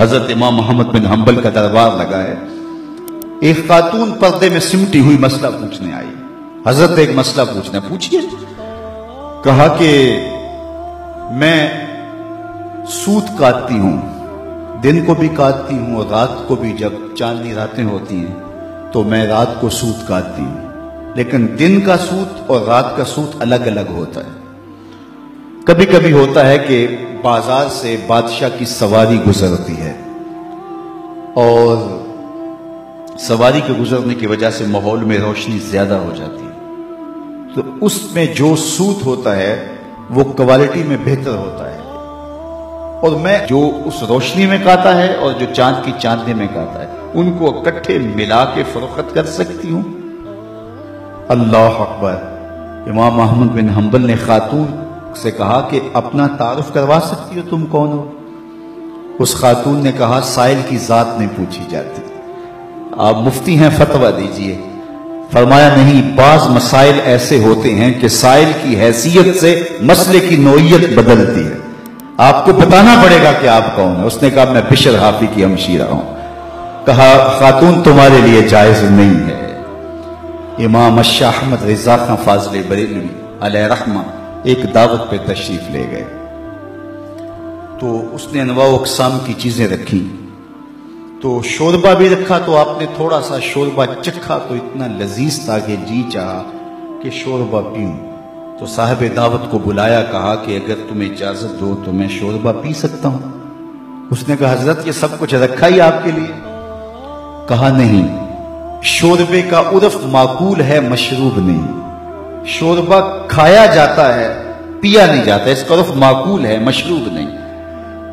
حضرت امام محمد بن حنبل کا دربار لگا ہے. ایک خاتون پردے میں سمٹی ہوئی مسئلہ پوچھنے آئی. حضرت ایک مسئلہ پوچھنا. پوچھئے. کہا کہ میں سوت کاٹتی ہوں، دن کو بھی کاٹتی ہوں اور رات کو بھی. جب چاندنی راتیں ہوتی ہیں تو میں رات کو سوت کاٹتی ہوں، لیکن دن کا سوت اور رات کا سوت الگ الگ ہوتا ہے. کبھی کبھی ہوتا ہے کہ بازار سے بادشاہ کی سواری گزرتی ہے اور سواری کے گزرنے کی وجہ سے ماحول میں روشنی زیادہ ہو جاتی ہے، تو اس میں جو سوت ہوتا ہے وہ کوالٹی میں بہتر ہوتا ہے، اور میں جو اس روشنی میں کاتا ہے اور جو چاند کی چاندنی میں کاتا ہے ان کو اکٹھے ملا کے فروخت کر سکتی ہوں. اللہ اکبر. امام احمد بن حنبل نے خاتون سے کہا کہ اپنا تعارف کروا سکتی ہو، تم کون ہو؟ اس خاتون نے کہا سائل کی ذات نہیں پوچھی جاتی، آپ مفتی ہیں فتویٰ دیجئے. فرمایا نہیں، بعض مسائل ایسے ہوتے ہیں کہ سائل کی حیثیت سے مسئلے کی نوعیت بدلتی ہے، آپ کو بتانا پڑے گا کہ آپ کون ہیں. اس نے کہا میں بشر حافی کی ہمشیرہ ہوں. کہا خاتون تمہارے لیے جائز نہیں ہے. امام اشاہ احمد رضا خان فاضل بریلوی علیہ رحمہ ایک دعوت پہ تشریف لے گئے تو اس نے انواع و اقسام کی چیزیں رکھی. تو شوربہ بھی رکھا تو آپ نے تھوڑا سا شوربہ چکھا تو اتنا لذیذ تھا کہ جی چاہا کہ شوربہ پیوں. تو صاحب دعوت کو بلایا، کہا کہ اگر تمہیں اجازت دو تو میں شوربہ پی سکتا ہوں. اس نے کہا حضرت یہ سب کچھ رکھا ہی آپ کے لیے. کہا نہیں، شوربے کا عرف معقول ہے، مشروب نہیں. شوربہ کھایا جاتا ہے، پیا نہیں جاتا، اس کا عرف معقول ہے، مشروب نہیں.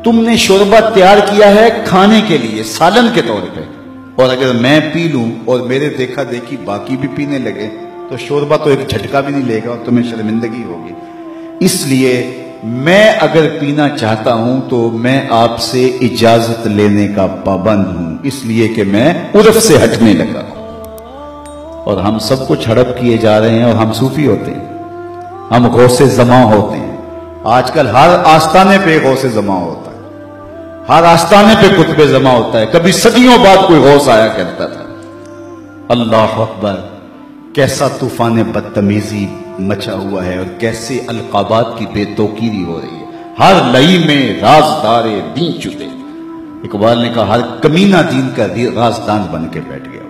تم نے شوربہ تیار کیا ہے کھانے کے لیے، سالن کے طور پہ، اور اگر میں پی لوں اور میرے دیکھا دیکھی باقی بھی پینے لگے تو شوربہ تو ایک جھٹکا بھی نہیں لے گا اور تمہیں شرمندگی ہوگی. اس لیے میں اگر پینا چاہتا ہوں تو میں آپ سے اجازت لینے کا پابند ہوں، اس لیے کہ میں عرف سے ہٹنے لگا. اور ہم سب کچھ ہڑپ کیے جا رہے ہیں اور ہم صوفی ہوتے ہیں، ہم غوث زماں ہوتے ہیں. آج کل ہر آستانے پہ غوث زماں ہوتا ہے، ہر آستانے پہ قطب زماں ہوتا ہے. کبھی صدیوں بعد کوئی غوث آیا کرتا تھا. اللہ اکبر. کیسا طوفان بدتمیزی مچا ہوا ہے اور کیسے القابات کی بے توقیری ہو رہی ہے. ہر لئی میں رازدار دین چھپے. اقبال نے کہا ہر کمینہ دین کا رازدان بن کے بیٹھ گیا.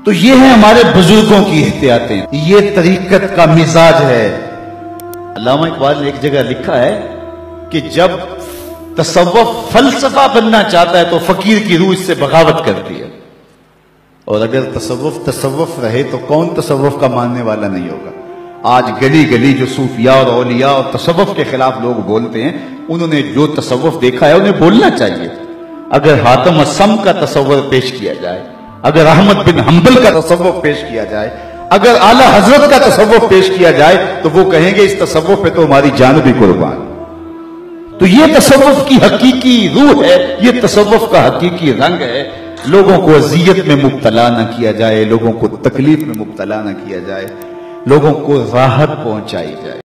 تو یہ ہے ہمارے بزرگوں کی احتیاطیں، یہ طریقت کا مزاج ہے. علامہ اقبال نے ایک جگہ لکھا ہے کہ جب تصوف فلسفہ بننا چاہتا ہے تو فقیر کی روح اس سے بغاوت کرتی ہے، اور اگر تصوف رہے تو کون تصوف کا ماننے والا نہیں ہوگا. آج گلی گلی جو صوفیاء اور اولیاء اور تصوف کے خلاف لوگ بولتے ہیں، انہوں نے جو تصوف دیکھا ہے انہیں بولنا چاہیے. اگر حاتم السم کا تصور پیش کیا جائے، اگر احمد بن حنبل کا تصوف پیش کیا جائے، اگر اعلی حضرت کا تصوف پیش کیا جائے تو وہ کہیں گے اس تصوف پہ تو ہماری جان بھی قربان. تو یہ تصوف کی حقیقی روح ہے، یہ تصوف کا حقیقی رنگ ہے. لوگوں کو اذیت میں مبتلا نہ کیا جائے، لوگوں کو تکلیف میں مبتلا نہ کیا جائے، لوگوں کو راحت پہنچائی جائے.